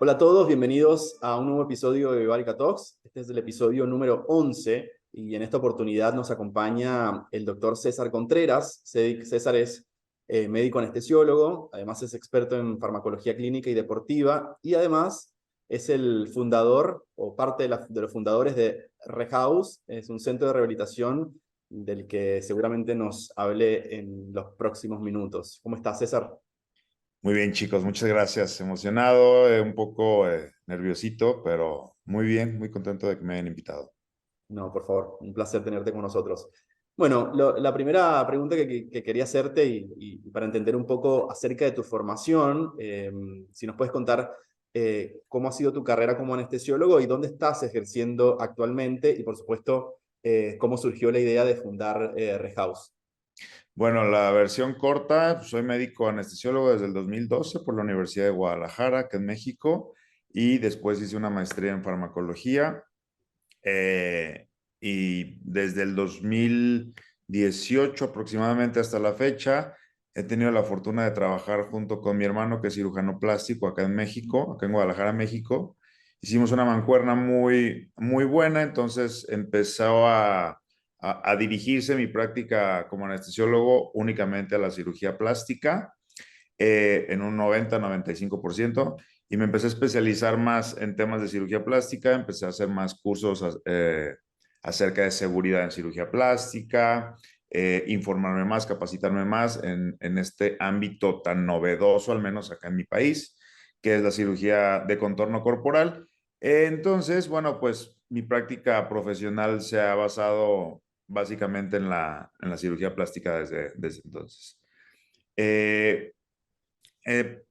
Hola a todos, bienvenidos a un nuevo episodio de Vivarica Talks. Este es el episodio número 11 y en esta oportunidad nos acompaña el doctor César Contreras. César es médico anestesiólogo, además es experto en farmacología clínica y deportiva y además es el fundador o parte de los fundadores de Rehouse. Es un centro de rehabilitación del que seguramente nos hable en los próximos minutos. ¿Cómo estás, César? Muy bien, chicos, muchas gracias. Emocionado, un poco nerviosito, pero muy bien, muy contento de que me hayan invitado. No, por favor, un placer tenerte con nosotros. Bueno, la primera pregunta que quería hacerte y para entender un poco acerca de tu formación, si nos puedes contar cómo ha sido tu carrera como anestesiólogo y dónde estás ejerciendo actualmente y por supuesto cómo surgió la idea de fundar Rehouse. Bueno, la versión corta, soy médico anestesiólogo desde el 2012 por la Universidad de Guadalajara, acá en México, y después hice una maestría en farmacología. Y desde el 2018 aproximadamente hasta la fecha, he tenido la fortuna de trabajar junto con mi hermano, que es cirujano plástico acá en México, acá en Guadalajara, México. Hicimos una mancuerna muy, muy buena, entonces empezó a dirigirse mi práctica como anestesiólogo únicamente a la cirugía plástica en un 90-95%, y me empecé a especializar más en temas de cirugía plástica, empecé a hacer más cursos acerca de seguridad en cirugía plástica, informarme más, capacitarme más en este ámbito tan novedoso, al menos acá en mi país, que es la cirugía de contorno corporal. Entonces, bueno, pues mi práctica profesional se ha basado básicamente en la cirugía plástica desde entonces. Eh, eh,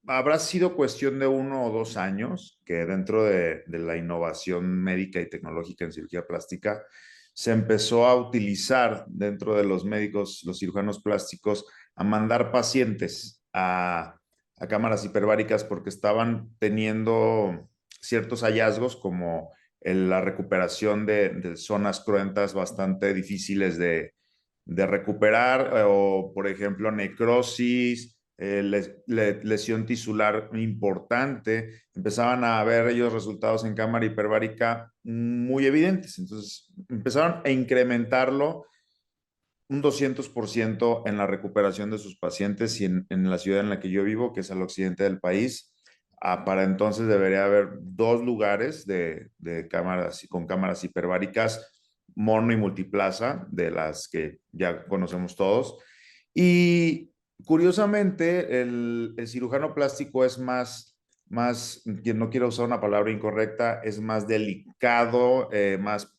Habrá sido cuestión de 1 o 2 años que dentro de la innovación médica y tecnológica en cirugía plástica se empezó a utilizar dentro de los médicos, los cirujanos plásticos, a mandar pacientes a cámaras hiperbáricas porque estaban teniendo ciertos hallazgos como la recuperación de zonas cruentas bastante difíciles de recuperar, o por ejemplo necrosis, lesión tisular importante. Empezaban a ver ellos resultados en cámara hiperbárica muy evidentes. Entonces empezaron a incrementarlo un 200% en la recuperación de sus pacientes, y en la ciudad en la que yo vivo, que es al occidente del país, para entonces debería haber 2 lugares de cámaras con cámaras hiperbáricas, mono y multiplaza, de las que ya conocemos todos. Y curiosamente, el cirujano plástico es más, que no quiero usar una palabra incorrecta, es más delicado, más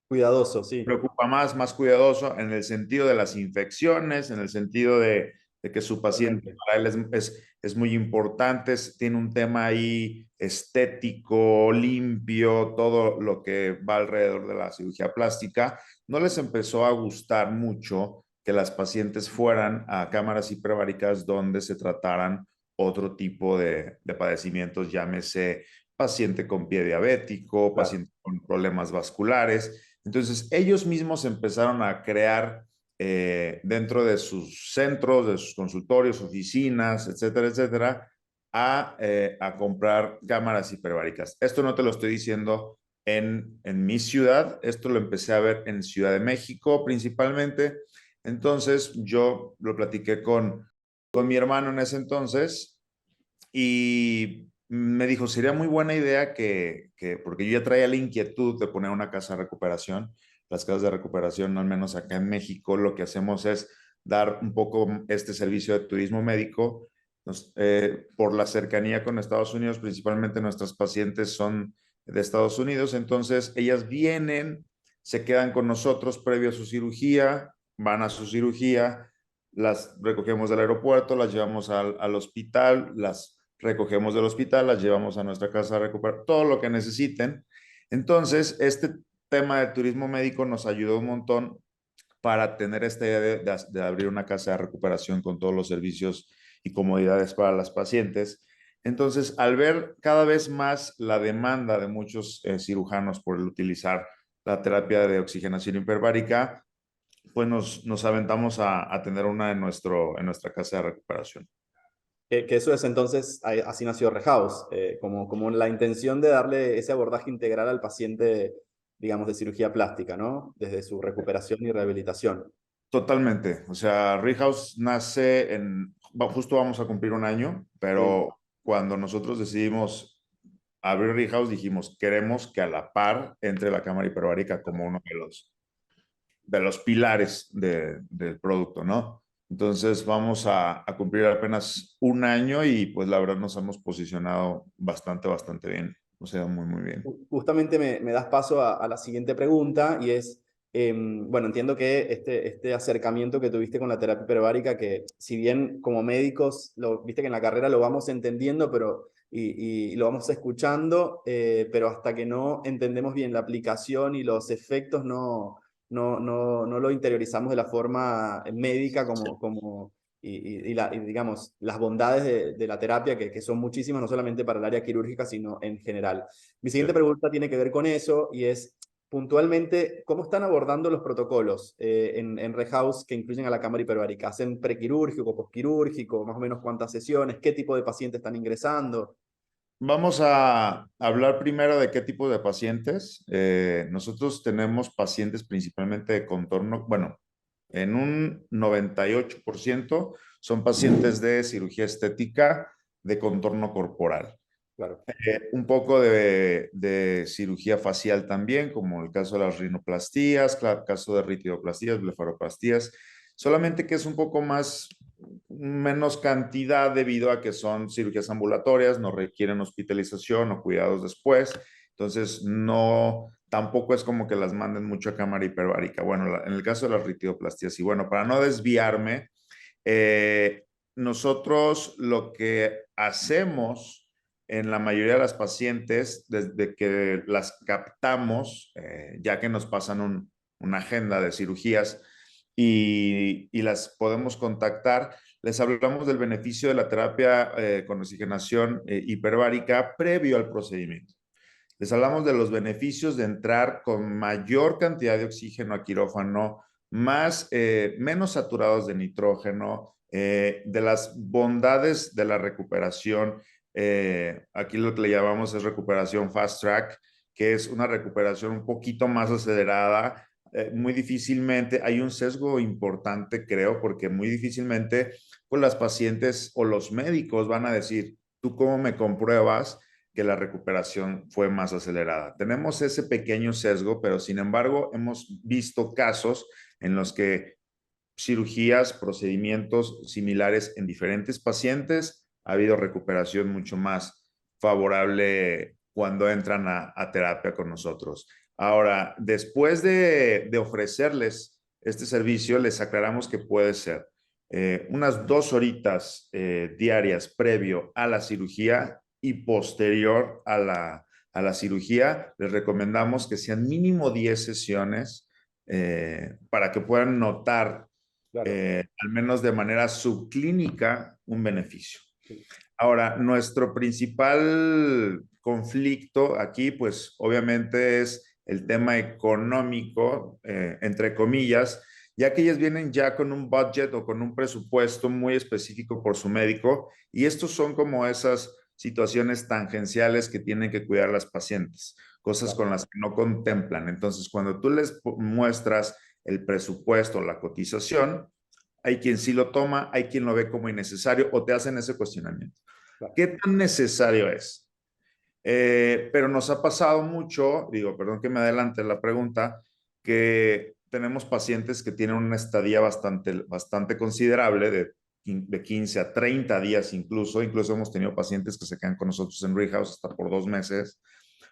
Cuidadoso, sí. preocupa más cuidadoso en el sentido de las infecciones, en el sentido de que su paciente Totalmente. para él es muy importante, tiene un tema ahí estético, limpio, todo lo que va alrededor de la cirugía plástica. No les empezó a gustar mucho que las pacientes fueran a cámaras hiperbáricas donde se trataran otro tipo de padecimientos, llámese paciente con pie diabético, Claro. paciente con problemas vasculares. Entonces, ellos mismos empezaron a crear dentro de sus centros, de sus consultorios, oficinas, etcétera, etcétera, a comprar cámaras hiperbáricas. Esto no te lo estoy diciendo en mi ciudad, esto lo empecé a ver en Ciudad de México principalmente. Entonces, yo lo platiqué con mi hermano en ese entonces, y me dijo, sería muy buena idea porque yo ya traía la inquietud de poner una casa de recuperación. Las casas de recuperación, al menos acá en México, lo que hacemos es dar un poco este servicio de turismo médico. Por la cercanía con Estados Unidos, principalmente nuestras pacientes son de Estados Unidos, entonces ellas vienen, se quedan con nosotros previo a su cirugía, van a su cirugía, las recogemos del aeropuerto, las llevamos al hospital, las recogemos del hospital, las llevamos a nuestra casa a recuperar todo lo que necesiten. Entonces, este tema de turismo médico nos ayudó un montón para tener esta idea de abrir una casa de recuperación con todos los servicios y comodidades para las pacientes. Entonces, al ver cada vez más la demanda de muchos cirujanos por el utilizar la terapia de oxigenación hiperbárica, pues nos aventamos a tener una en nuestra casa de recuperación. Que eso es entonces, así nació Rehouse, como la intención de darle ese abordaje integral al paciente, digamos, de cirugía plástica, ¿no? Desde su recuperación y rehabilitación. Totalmente. O sea, Rehouse nace justo vamos a cumplir un año, Sí, pero cuando nosotros decidimos abrir Rehouse dijimos, queremos que a la par entre la cámara hiperbárica como uno de los pilares del producto, ¿no? Entonces vamos a cumplir apenas un año y pues la verdad nos hemos posicionado bastante, bastante bien. O sea, muy, muy bien. Justamente me das paso a la siguiente pregunta y es, bueno, entiendo que este acercamiento que tuviste con la terapia hiperbárica, que si bien como médicos, viste que en la carrera lo vamos entendiendo, y lo vamos escuchando, pero hasta que no entendemos bien la aplicación y los efectos, no lo interiorizamos de la forma médica y digamos, las bondades de la terapia, que son muchísimas, no solamente para el área quirúrgica, sino en general. Mi siguiente pregunta tiene que ver con eso y es puntualmente, ¿cómo están abordando los protocolos en Rehouse que incluyen a la cámara hiperbárica? ¿Hacen prequirúrgico, posquirúrgico? ¿Más o menos cuántas sesiones? ¿Qué tipo de pacientes están ingresando? Vamos a hablar primero de qué tipo de pacientes. Nosotros tenemos pacientes principalmente de contorno, bueno, en un 98% son pacientes de cirugía estética de contorno corporal. Claro, Un poco de cirugía facial también, como el caso de las rinoplastías, caso de ritidoplastías, blefaroplastías, solamente que es un poco más, menos cantidad debido a que son cirugías ambulatorias, no requieren hospitalización o cuidados después, entonces no, tampoco es como que las manden mucho a cámara hiperbárica. Bueno, en el caso de las ritidoplastías, y bueno, para no desviarme, eh, nosotros lo que hacemos en la mayoría de las pacientes, desde que las captamos, ya que nos pasan una agenda de cirugías y las podemos contactar, les hablamos del beneficio de la terapia con oxigenación hiperbárica previo al procedimiento. Les hablamos de los beneficios de entrar con mayor cantidad de oxígeno a quirófano, menos saturados de nitrógeno, de las bondades de la recuperación. Aquí lo que le llamamos es recuperación fast track, que es una recuperación un poquito más acelerada. Muy difícilmente, hay un sesgo importante, creo, porque muy difícilmente pues, las pacientes o los médicos van a decir, ¿tú cómo me compruebas que la recuperación fue más acelerada? Tenemos ese pequeño sesgo, pero sin embargo hemos visto casos en los que cirugías, procedimientos similares en diferentes pacientes, ha habido recuperación mucho más favorable cuando entran a terapia con nosotros. Ahora, después de ofrecerles este servicio, les aclaramos que puede ser unas 2 horitas diarias previo a la cirugía y posterior a la cirugía. Les recomendamos que sean mínimo 10 sesiones para que puedan notar claro. al menos de manera subclínica, un beneficio. Sí. Ahora, nuestro principal conflicto aquí, pues obviamente es el tema económico, entre comillas, ya que ellas vienen ya con un budget o con un presupuesto muy específico por su médico, y estos son como esas situaciones tangenciales que tienen que cuidar las pacientes, cosas Claro. con las que no contemplan. Entonces, cuando tú les muestras el presupuesto, la cotización, hay quien sí lo toma, hay quien lo ve como innecesario o te hacen ese cuestionamiento. Claro. ¿Qué tan necesario es? Pero nos ha pasado mucho, digo, perdón que me adelante la pregunta, que tenemos pacientes que tienen una estadía bastante, bastante considerable de 15 a 30 días incluso hemos tenido pacientes que se quedan con nosotros en Rehouse hasta por 2 meses,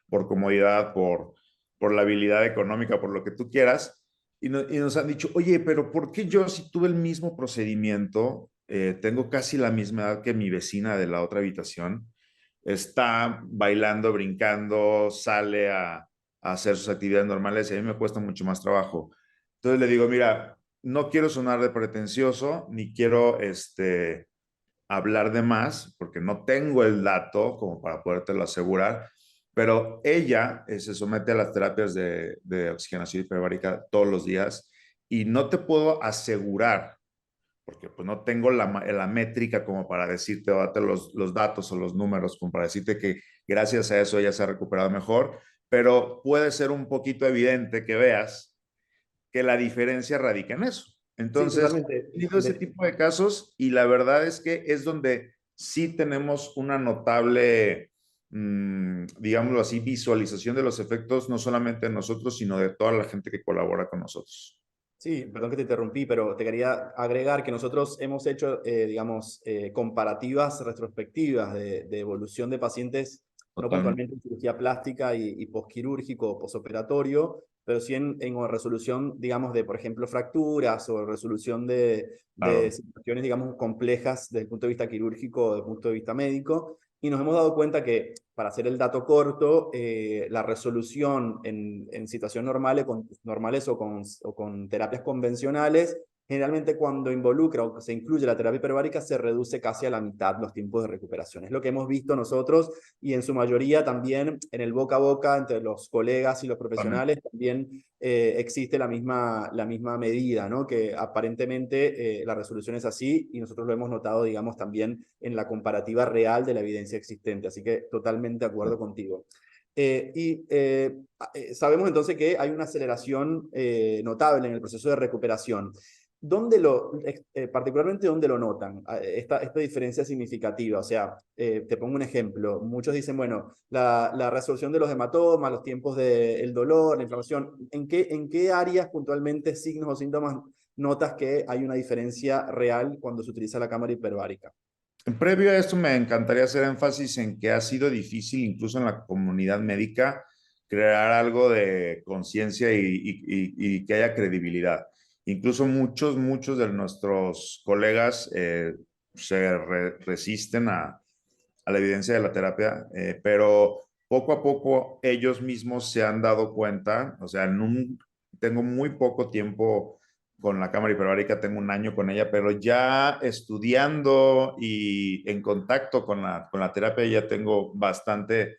por comodidad, por la habilidad económica, por lo que tú quieras, y nos han dicho, oye, pero ¿por qué yo si tuve el mismo procedimiento, tengo casi la misma edad que mi vecina de la otra habitación, está bailando, brincando, sale a hacer sus actividades normales y a mí me cuesta mucho más trabajo? Entonces le digo, mira, no quiero sonar de pretencioso, ni quiero hablar de más, porque no tengo el dato como para podértelo asegurar, pero ella se somete a las terapias de oxigenación hiperbárica todos los días y no te puedo asegurar, porque pues no tengo la métrica como para decirte, o darte los datos o los números, como para decirte que gracias a eso ella se ha recuperado mejor, pero puede ser un poquito evidente que veas que la diferencia radica en eso. Sí, Entonces, totalmente. he tenido ese tipo de casos y la verdad es que es donde sí tenemos una notable, digámoslo así, visualización de los efectos, no solamente de nosotros, sino de toda la gente que colabora con nosotros. Sí, perdón que te interrumpí, pero te quería agregar que nosotros hemos hecho, digamos, comparativas retrospectivas de evolución de pacientes, no Totalmente. puntualmente en cirugía plástica y posquirúrgico o posoperatorio, pero sí en resolución, digamos, de, por ejemplo, fracturas o resolución de Claro. situaciones, digamos, complejas desde el punto de vista quirúrgico o desde el punto de vista médico. Y nos hemos dado cuenta que, para hacer el dato corto, la resolución en situaciones normales o con terapias convencionales, generalmente cuando involucra o se incluye la terapia hiperbárica, se reduce casi a la mitad los tiempos de recuperación. Es lo que hemos visto nosotros y en su mayoría también en el boca a boca entre los colegas y los Totalmente. profesionales también existe la misma medida, ¿no? Que aparentemente la resolución es así y nosotros lo hemos notado, digamos, también en la comparativa real de la evidencia existente. Así que totalmente de acuerdo contigo. Sabemos entonces que hay una aceleración notable en el proceso de recuperación. Particularmente, ¿dónde lo notan? Esta diferencia significativa. O sea, te pongo un ejemplo. Muchos dicen, bueno, la resolución de los hematomas, los tiempos del dolor, la inflamación. En qué áreas puntualmente, signos o síntomas, notas que hay una diferencia real cuando se utiliza la cámara hiperbárica? Previo a esto, me encantaría hacer énfasis en que ha sido difícil, incluso en la comunidad médica, crear algo de conciencia y que haya credibilidad. Incluso muchos de nuestros colegas resisten a la evidencia de la terapia, pero poco a poco ellos mismos se han dado cuenta, o sea, tengo muy poco tiempo con la cámara hiperbárica, tengo un año con ella, pero ya estudiando y en contacto con la terapia ya tengo bastante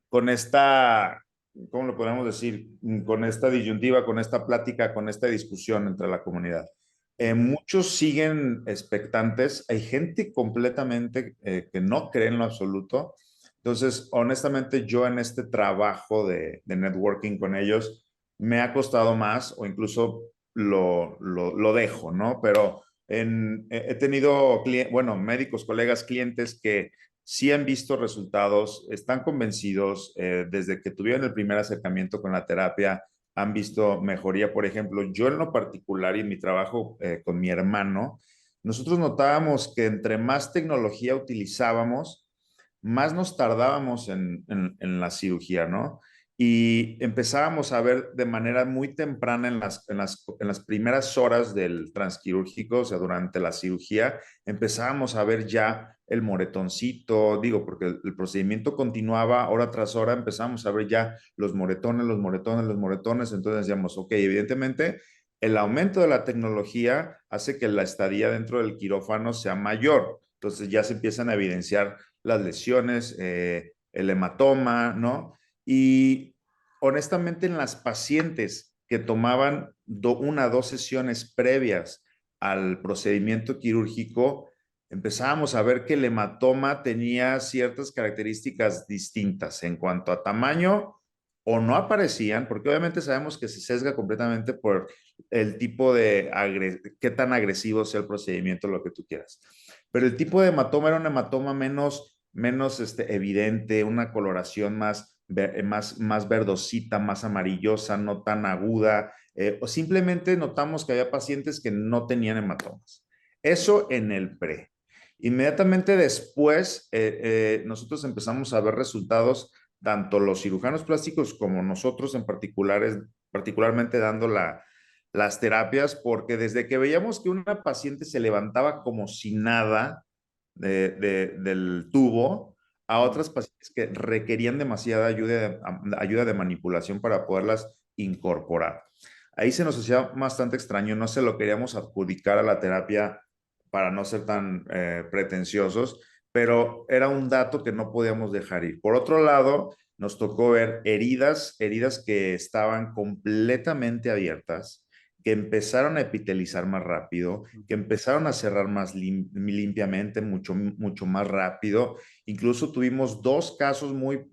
con esta, ¿cómo lo podemos decir? Con esta disyuntiva, con esta plática, con esta discusión entre la comunidad. Muchos siguen expectantes, hay gente completamente que no cree en lo absoluto. Entonces, honestamente, yo en este trabajo de networking con ellos me ha costado más o incluso lo dejo, ¿no? Pero he tenido, bueno, médicos, colegas, clientes que sí han visto resultados, están convencidos desde que tuvieron el primer acercamiento con la terapia, han visto mejoría. Por ejemplo, yo en lo particular y en mi trabajo con mi hermano, nosotros notábamos que entre más tecnología utilizábamos, más nos tardábamos en la cirugía, ¿no? Y empezábamos a ver de manera muy temprana en las primeras horas del transquirúrgico, o sea, durante la cirugía, empezábamos a ver ya el moretoncito, digo, porque el procedimiento continuaba hora tras hora, empezamos a ver ya los moretones, los moretones, los moretones, entonces decíamos, ok, evidentemente el aumento de la tecnología hace que la estadía dentro del quirófano sea mayor, entonces ya se empiezan a evidenciar las lesiones, el hematoma, ¿no? Y honestamente en las pacientes que tomaban una o dos sesiones previas al procedimiento quirúrgico, empezábamos a ver que el hematoma tenía ciertas características distintas en cuanto a tamaño o no aparecían, porque obviamente sabemos que se sesga completamente por el tipo de qué tan agresivo sea el procedimiento, lo que tú quieras. Pero el tipo de hematoma era un hematoma menos evidente, una coloración más verdosita, más amarillosa, no tan aguda, o simplemente notamos que había pacientes que no tenían hematomas. Eso en el pre. Inmediatamente después, nosotros empezamos a ver resultados, tanto los cirujanos plásticos como nosotros en particularmente dando las terapias, porque desde que veíamos que una paciente se levantaba como si nada del tubo, a otras pacientes que requerían demasiada ayuda de manipulación para poderlas incorporar. Ahí se nos hacía bastante extraño, no se lo queríamos adjudicar a la terapia para no ser tan pretenciosos, pero era un dato que no podíamos dejar ir. Por otro lado, nos tocó ver heridas que estaban completamente abiertas, que empezaron a epitelizar más rápido, que empezaron a cerrar más limpiamente, mucho más rápido. Incluso tuvimos dos casos muy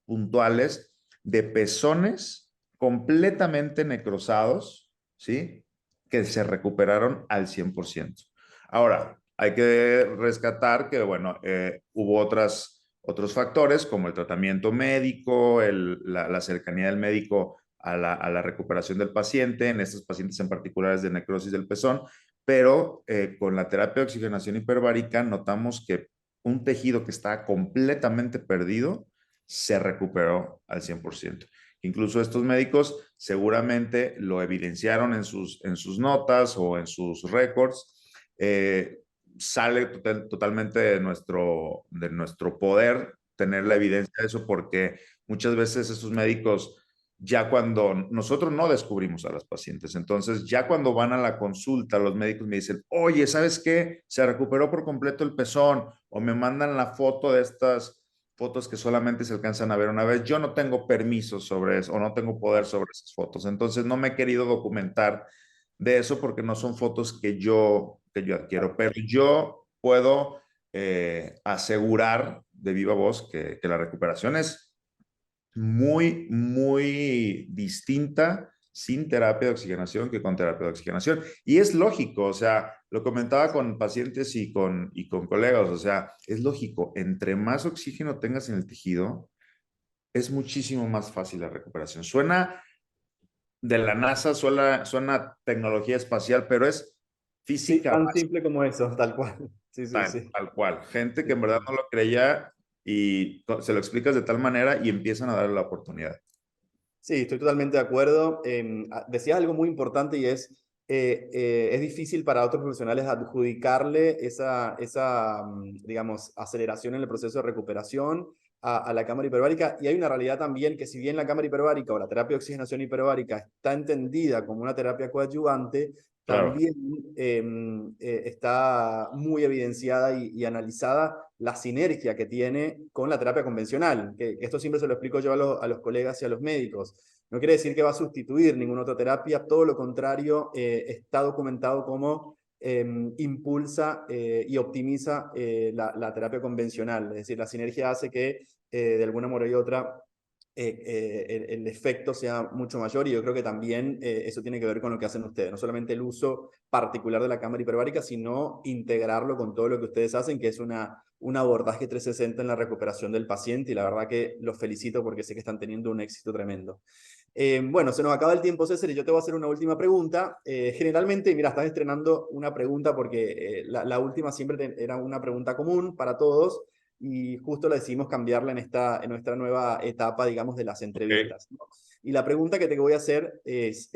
puntuales de pezones completamente necrosados, ¿sí? Que se recuperaron al 100%. Ahora, hay que rescatar que, bueno, hubo otros factores como el tratamiento médico, la cercanía del médico a la recuperación del paciente, en estos pacientes en particular de necrosis del pezón, pero con la terapia de oxigenación hiperbárica notamos que un tejido que estaba completamente perdido se recuperó al 100%. Incluso estos médicos seguramente lo evidenciaron en sus notas o en sus récords. Sale totalmente de nuestro poder tener la evidencia de eso, porque muchas veces esos médicos, ya cuando nosotros no descubrimos a los pacientes, entonces ya cuando van a la consulta, los médicos me dicen, oye, ¿sabes qué? Se recuperó por completo el pezón, o me mandan la foto de estas fotos que solamente se alcanzan a ver una vez. Yo no tengo permiso sobre eso, o no tengo poder sobre esas fotos, entonces no me he querido documentar de eso porque no son fotos que yo adquiero, pero yo puedo asegurar de viva voz que la recuperación es muy distinta sin terapia de oxigenación que con terapia de oxigenación. Y es lógico, o sea, lo comentaba con pacientes y con colegas, o sea, es lógico, entre más oxígeno tengas en el tejido, es muchísimo más fácil la recuperación. Suena de la NASA, suena tecnología espacial, pero es Sí, física tan básica, simple como eso, tal cual. Sí, sí, sí. tal cual. Gente que Sí, en verdad no lo creía y se lo explicas de tal manera y empiezan a darle la oportunidad. sí, estoy totalmente de acuerdo. Decías algo muy importante y es difícil para otros profesionales adjudicarle esa digamos, aceleración en el proceso de recuperación a la cámara hiperbárica. Y hay una realidad también que si bien la cámara hiperbárica o la terapia de oxigenación hiperbárica está entendida como una terapia coadyuvante, Claro, también está muy evidenciada y analizada la sinergia que tiene con la terapia convencional, que esto siempre se lo explico yo a los colegas y a los médicos. No quiere decir que va a sustituir ninguna otra terapia, todo lo contrario, está documentado como impulsa y optimiza la terapia convencional. Es decir, la sinergia hace que de alguna manera u otra el efecto sea mucho mayor, y yo creo que también eso tiene que ver con lo que hacen ustedes, no solamente el uso particular de la cámara hiperbárica, sino integrarlo con todo lo que ustedes hacen, que es un abordaje 360 en la recuperación del paciente, y la verdad que los felicito porque sé que están teniendo un éxito tremendo. Bueno, se nos acaba el tiempo, César, y yo te voy a hacer una última pregunta. Generalmente, mira, estás estrenando una pregunta porque la última siempre era una pregunta común para todos, y justo la decidimos cambiarla en nuestra nueva etapa, digamos, de las ok. entrevistas, ¿no? Y la pregunta que te voy a hacer es,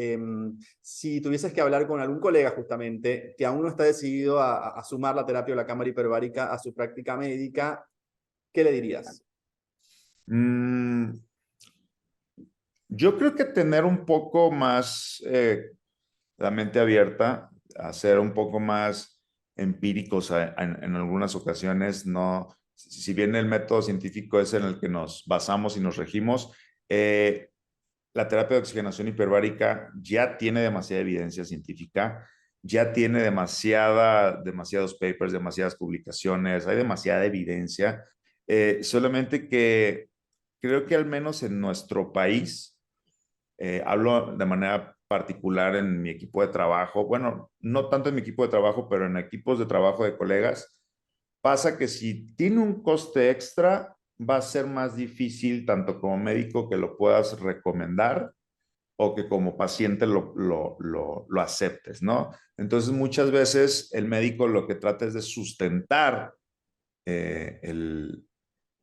si tuvieses que hablar con algún colega justamente que aún no está decidido a sumar la terapia o la cámara hiperbárica a su práctica médica, ¿qué le dirías? Mm, yo creo que tener un poco más la mente abierta, a ser un poco más empíricos en algunas ocasiones, no, si bien el método científico es en el que nos basamos y nos regimos, eh, la terapia de oxigenación hiperbárica ya tiene demasiada evidencia científica, ya tiene demasiados papers, demasiadas publicaciones, hay demasiada evidencia, solamente que creo que al menos en nuestro país, hablo de manera particular en mi equipo de trabajo, bueno, no tanto en mi equipo de trabajo, pero en equipos de trabajo de colegas, pasa que si tiene un coste extra, va a ser más difícil tanto como médico que lo puedas recomendar o que como paciente lo aceptes, ¿no? Entonces muchas veces el médico lo que trata es de sustentar el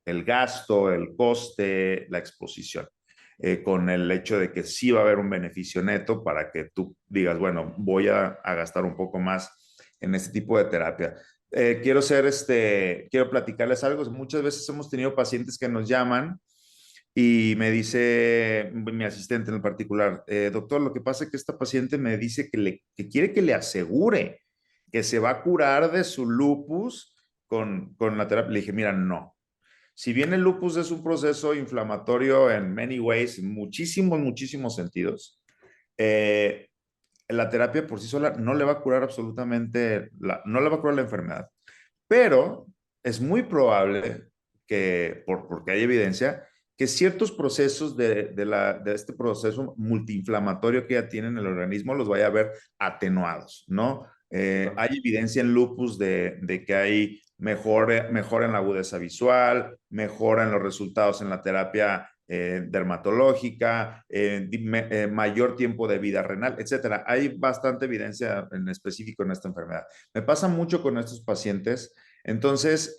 gasto, el coste, la exposición, con el hecho de que sí va a haber un beneficio neto para que tú digas, bueno, voy a gastar un poco más en este tipo de terapia. Quiero platicarles algo. Muchas veces hemos tenido pacientes que nos llaman y me dice mi asistente en particular, doctor, lo que pasa es que esta paciente me dice que quiere que le asegure que se va a curar de su lupus con la terapia. Le dije, mira, no. Si bien el lupus es un proceso inflamatorio en many ways, en muchísimos sentidos, la terapia por sí sola no le va a curar absolutamente, no le va a curar la enfermedad, pero es muy probable que, porque hay evidencia, que ciertos procesos de este proceso multiinflamatorio que ya tiene en el organismo los vaya a ver atenuados, ¿no? Total. Hay evidencia en lupus de que hay mejora en la agudeza visual, mejora en los resultados en la terapia dermatológica, mayor tiempo de vida renal, etcétera. Hay bastante evidencia en específico en esta enfermedad. Me pasa mucho con estos pacientes. Entonces,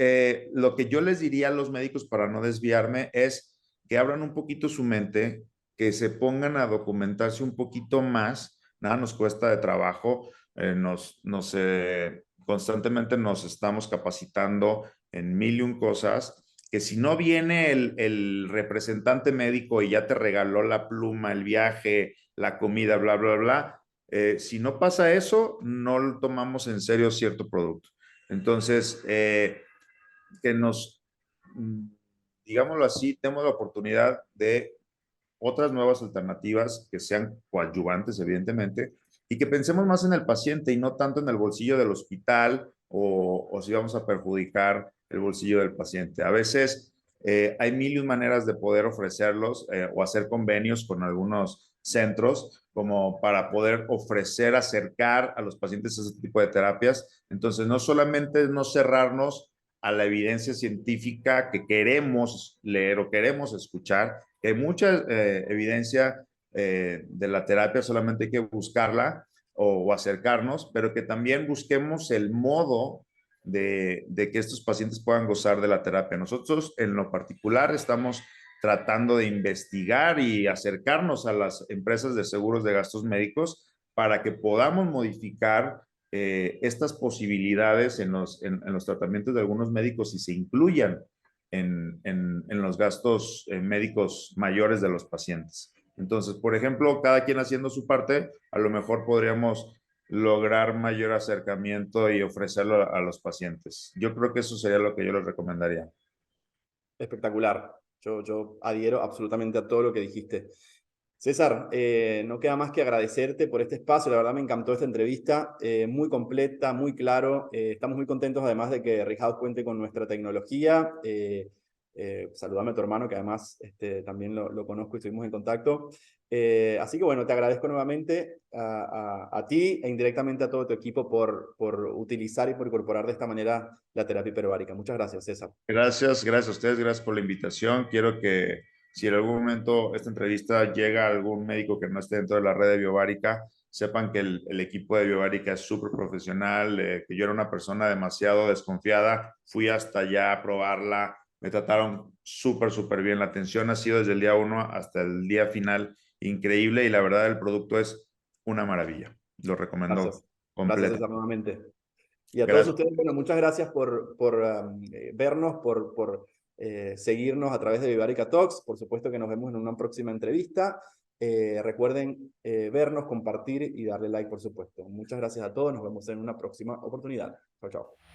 lo que yo les diría a los médicos para no desviarme es que abran un poquito su mente, que se pongan a documentarse un poquito más. Nada nos cuesta de trabajo. Constantemente nos estamos capacitando en mil y un cosas, que si no viene el representante médico y ya te regaló la pluma, el viaje, la comida, bla, bla, bla, si no pasa eso, no tomamos en serio cierto producto. Entonces, que nos, digámoslo así, tenemos la oportunidad de otras nuevas alternativas que sean coadyuvantes, evidentemente, y que pensemos más en el paciente y no tanto en el bolsillo del hospital o si vamos a perjudicar el bolsillo del paciente. A veces hay mil y un maneras de poder ofrecerlos o hacer convenios con algunos centros como para poder ofrecer, acercar a los pacientes a ese tipo de terapias. Entonces, no solamente es no cerrarnos a la evidencia científica que queremos leer o queremos escuchar, que hay mucha evidencia de la terapia, solamente hay que buscarla o acercarnos, pero que también busquemos el modo de que estos pacientes puedan gozar de la terapia. Nosotros en lo particular estamos tratando de investigar y acercarnos a las empresas de seguros de gastos médicos para que podamos modificar estas posibilidades en los tratamientos de algunos médicos y se incluyan en los gastos médicos mayores de los pacientes. Entonces, por ejemplo, cada quien haciendo su parte, a lo mejor podríamos lograr mayor acercamiento y ofrecerlo a los pacientes. Yo creo que eso sería lo que yo les recomendaría. Espectacular. Yo adhiero absolutamente a todo lo que dijiste. César, no queda más que agradecerte por este espacio. La verdad me encantó esta entrevista, muy completa, muy claro. Estamos muy contentos además de que Rehouse cuente con nuestra tecnología. Saludame a tu hermano, que además también lo conozco y estuvimos en contacto. Así que bueno, te agradezco nuevamente a ti e indirectamente a todo tu equipo por utilizar y por incorporar de esta manera la terapia hiperbárica. Muchas gracias, César. Gracias a ustedes, gracias por la invitación. Quiero que si en algún momento esta entrevista llega a algún médico que no esté dentro de la red de Biobárica, sepan que el equipo de Biobárica es súper profesional, que yo era una persona demasiado desconfiada, fui hasta allá a probarla, me trataron súper bien, la atención ha sido desde el día uno hasta el día final increíble y la verdad el producto es una maravilla, lo recomiendo Gracias. Gracias, completamente. César, nuevamente. Y a todos Gracias. ustedes, bueno, muchas gracias por vernos, por seguirnos a través de Vivarica Talks. Por supuesto que nos vemos en una próxima entrevista. Recuerden vernos, compartir y darle like, por supuesto. Muchas gracias a todos. Nos vemos en una próxima oportunidad. Chao, chao.